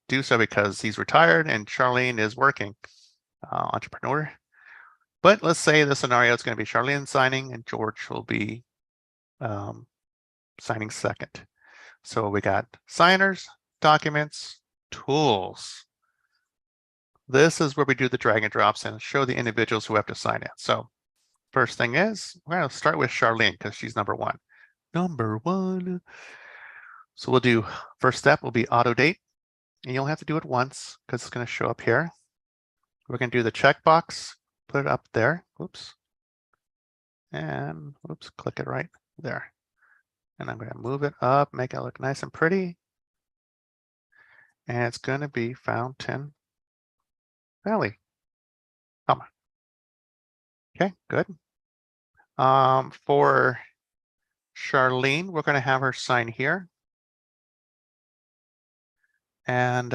do so because he's retired and Charlene is working, entrepreneur. But let's say the scenario is going to be Charlene signing and George will be signing second. So we got signers, documents, tools. This is where we do the drag and drops and show the individuals who have to sign in. So first thing is, we're going to start with Charlene because she's number one. Number one. So we'll do, first step will be auto date. And you'll have to do it once because it's going to show up here. We're going to do the checkbox, put it up there. Oops. And oops, click it right there. And I'm going to move it up, make it look nice and pretty. And it's going to be Fountain Valley. Come on. Okay, good. For Charlene, we're going to have her sign here. And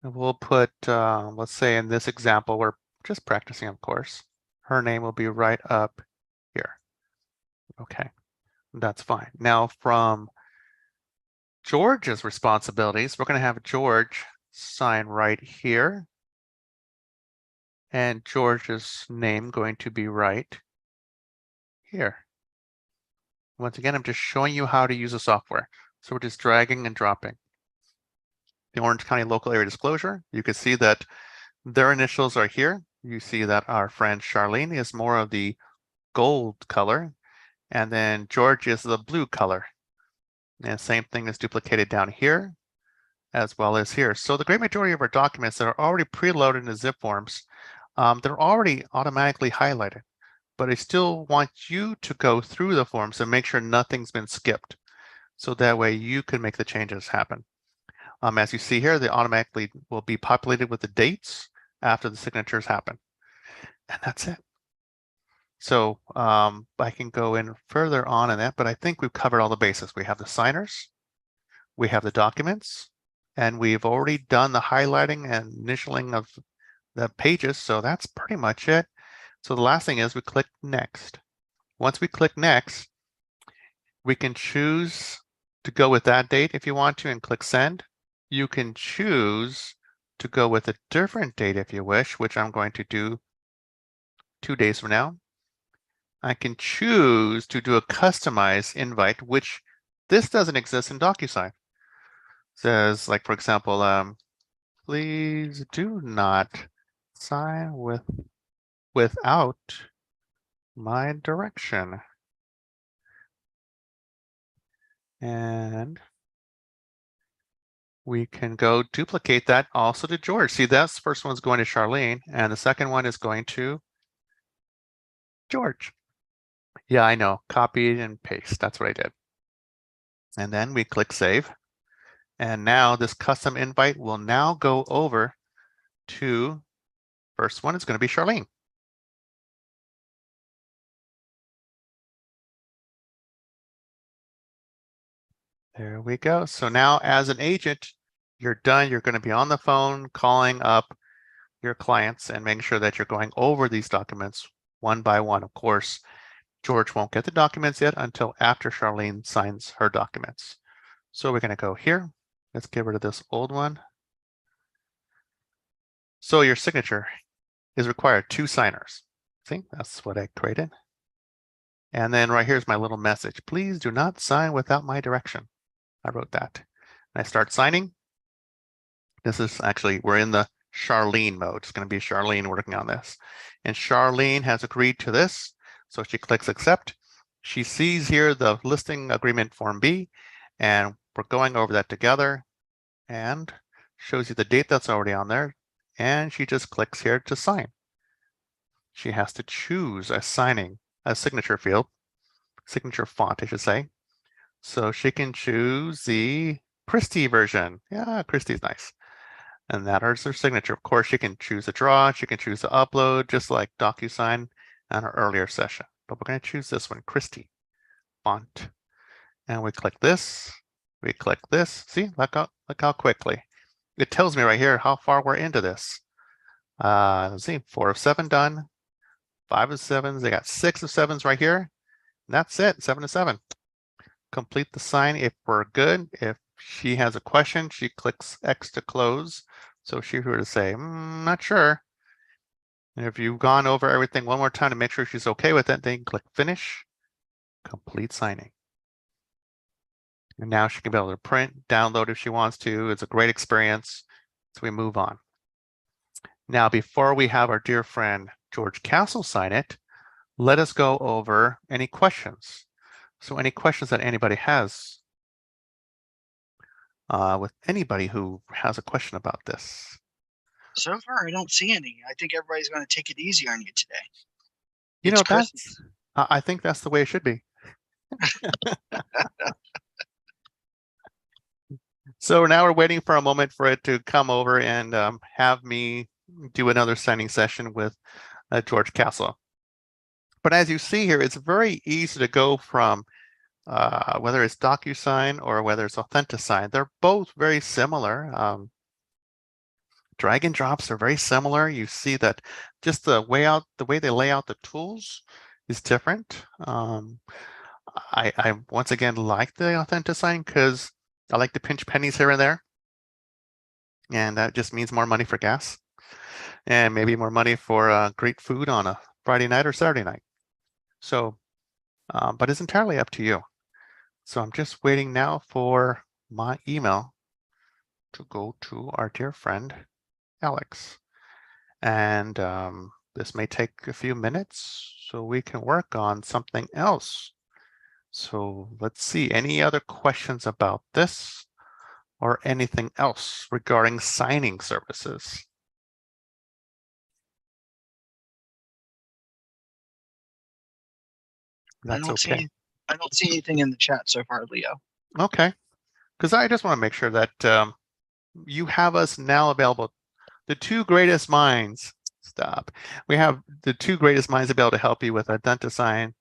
we'll put, let's say in this example, we're just practicing, of course. Her name will be right up here. Okay, that's fine. Now from George's responsibilities, we're going to have George sign right here. And George's name going to be right here. Once again, I'm just showing you how to use the software. So we're just dragging and dropping. The Orange County Local Area Disclosure, you can see that their initials are here. You see that our friend Charlene is more of the gold color, and then George is the blue color. And same thing is duplicated down here, as well as here. So the great majority of our documents that are already preloaded into zipForms, they're already automatically highlighted. But I still want you to go through the forms and make sure nothing's been skipped. So that way you can make the changes happen. As you see here, they automatically will be populated with the dates after the signatures happen. And that's it. So I can go in further on in that, but I think we've covered all the bases. We have the signers, we have the documents, and we've already done the highlighting and initialing of the pages. So that's pretty much it. So the last thing is we click next. Once we click next, we can choose to go with that date if you want to and click send. You can choose to go with a different date if you wish, which I'm going to do 2 days from now. I can choose to do a customized invite, which this doesn't exist in DocuSign. It says, like, for example, please do not sign without my direction. And we can go duplicate that also to George. See, that's the first one's going to Charlene, and the second one is going to George. Yeah, I know. Copy and paste. That's what I did. And then we click save. And now this custom invite will now go over to first one is going to be Charlene. There we go. So now as an agent, you're done. You're going to be on the phone calling up your clients and making sure that you're going over these documents one by one. Of course, George won't get the documents yet until after Charlene signs her documents. So we're going to go here. Let's get rid of this old one. So your signature is required 2 signers. See, that's what I created. And then right here's my little message. Please do not sign without my direction. I wrote that. And I start signing. This is actually, we're in the Charlene mode. It's going to be Charlene working on this. And Charlene has agreed to this. So she clicks accept. She sees here the listing agreement form B, and we're going over that together and shows you the date that's already on there. And she just clicks here to sign. She has to choose a signature field, signature font, I should say. So she can choose the Christie version. Yeah, Christie's nice. And that is her signature. Of course, she can choose a draw. She can choose to upload, just like DocuSign on our earlier session. But we're going to choose this one, Christie font. And we click this. We click this. See, look how quickly. it tells me right here how far we're into this. Let's see, 4 of 7 done, 5 of 7s. They got 6 of 7s right here. And that's it, 7 of 7. Complete the sign if we're good. If she has a question, she clicks X to close. So if she were to say, not sure. And if you've gone over everything one more time to make sure she's okay with it, then you can click Finish, Complete Signing. And now she can be able to print, download if she wants to. It's a great experience. So we move on. Now, before we have our dear friend George Castle sign it, let us go over any questions. So any questions that anybody has with anybody who has a question about this? So far, I don't see any. I think everybody's going to take it easy on you today. You It's know, Christmas. I think that's the way it should be. So now we're waiting for a moment for it to come over and have me do another signing session with George Castle. But as you see here, it's very easy to go from whether it's DocuSign or whether it's AuthentiSign. They're both very similar. Drag and drops are very similar. You see that just the way they lay out the tools is different. I once again like the AuthentiSign because I like to pinch pennies here and there. And that just means more money for gas and maybe more money for great food on a Friday night or Saturday night. So, but it's entirely up to you. So I'm just waiting now for my email to go to our dear friend, Alex. And this may take a few minutes so we can work on something else. So let's see, any other questions about this or anything else regarding signing services? That's okay. I don't see anything in the chat so far, Leo. Okay, because I just want to make sure that you have us now available. The two greatest minds, stop. We have the two greatest minds available to help you with AuthentiSign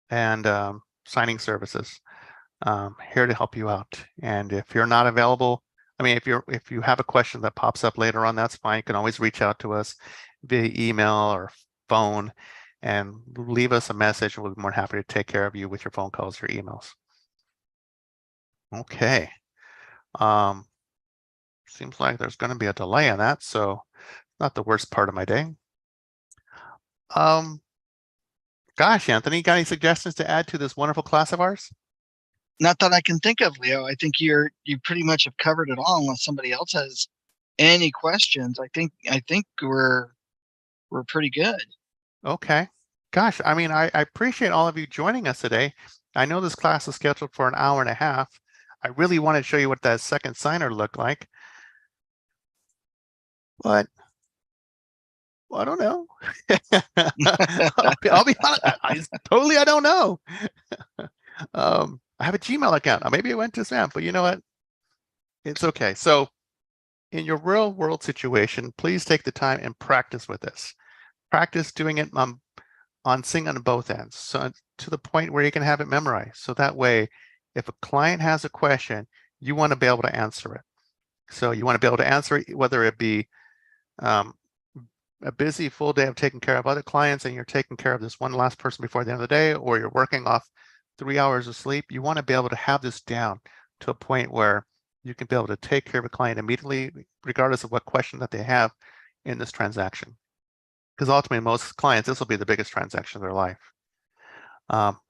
and signing services. Here to help you out. And if you're not available, I mean, if you have a question that pops up later on, that's fine. You can always reach out to us via email or phone and leave us a message. We'll be more happy to take care of you with your phone calls or emails. Okay. Seems like there's going to be a delay on that, so not the worst part of my day. Gosh, Anthony, got any suggestions to add to this wonderful class of ours? Not that I can think of, Leo. I think you pretty much have covered it all. Unless somebody else has any questions, I think we're pretty good. Okay. Gosh, I mean, I appreciate all of you joining us today. I know this class is scheduled for an hour and a half. I really want to show you what that second signer looked like. But well, I don't know. I'll be honest, I don't know. I have a Gmail account. Maybe it went to spam, but you know what? It's okay. So in your real world situation, please take the time and practice with this. Practice doing it on seeing on both ends. So to the point where you can have it memorized. So that way, if a client has a question, you want to be able to answer it. So you want to be able to answer it, whether it be a busy full day of taking care of other clients and you're taking care of this one last person before the end of the day, or you're working off 3 hours of sleep, you want to be able to have this down to a point where you can be able to take care of a client immediately, regardless of what question that they have in this transaction. Because ultimately, most clients, this will be the biggest transaction of their life.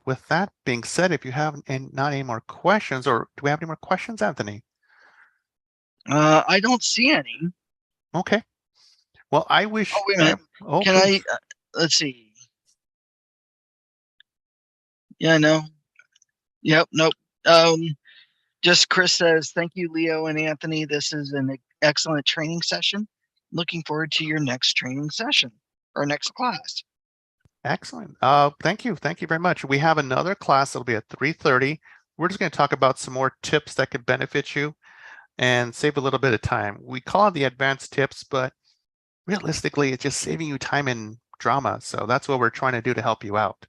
With that being said, if you have not any more questions, or do we have any more questions, Anthony? I don't see any. Okay. Well, I wish. Oh, wait a minute. Can please. Let's see. Yeah, no. Yep, nope. Just Chris says, thank you, Leo and Anthony. This is an excellent training session. Looking forward to your next training session or next class. Excellent. Thank you. Thank you very much. We have another class that'll be at 3:30. We're just going to talk about some more tips that could benefit you and save a little bit of time. We call it the advanced tips, but realistically, it's just saving you time and drama. So that's what we're trying to do to help you out.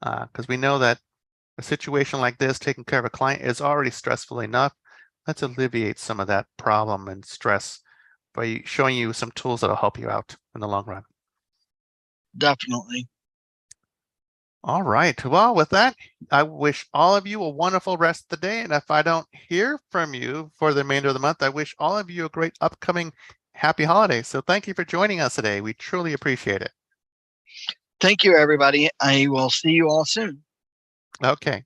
Because we know that a situation like this, taking care of a client, is already stressful enough. let's alleviate some of that problem and stress by showing you some tools that'll help you out in the long run. Definitely. All right. Well, with that, I wish all of you a wonderful rest of the day. And if I don't hear from you for the remainder of the month, I wish all of you a great upcoming happy holiday. So thank you for joining us today. We truly appreciate it. Thank you, everybody. I will see you all soon. Okay.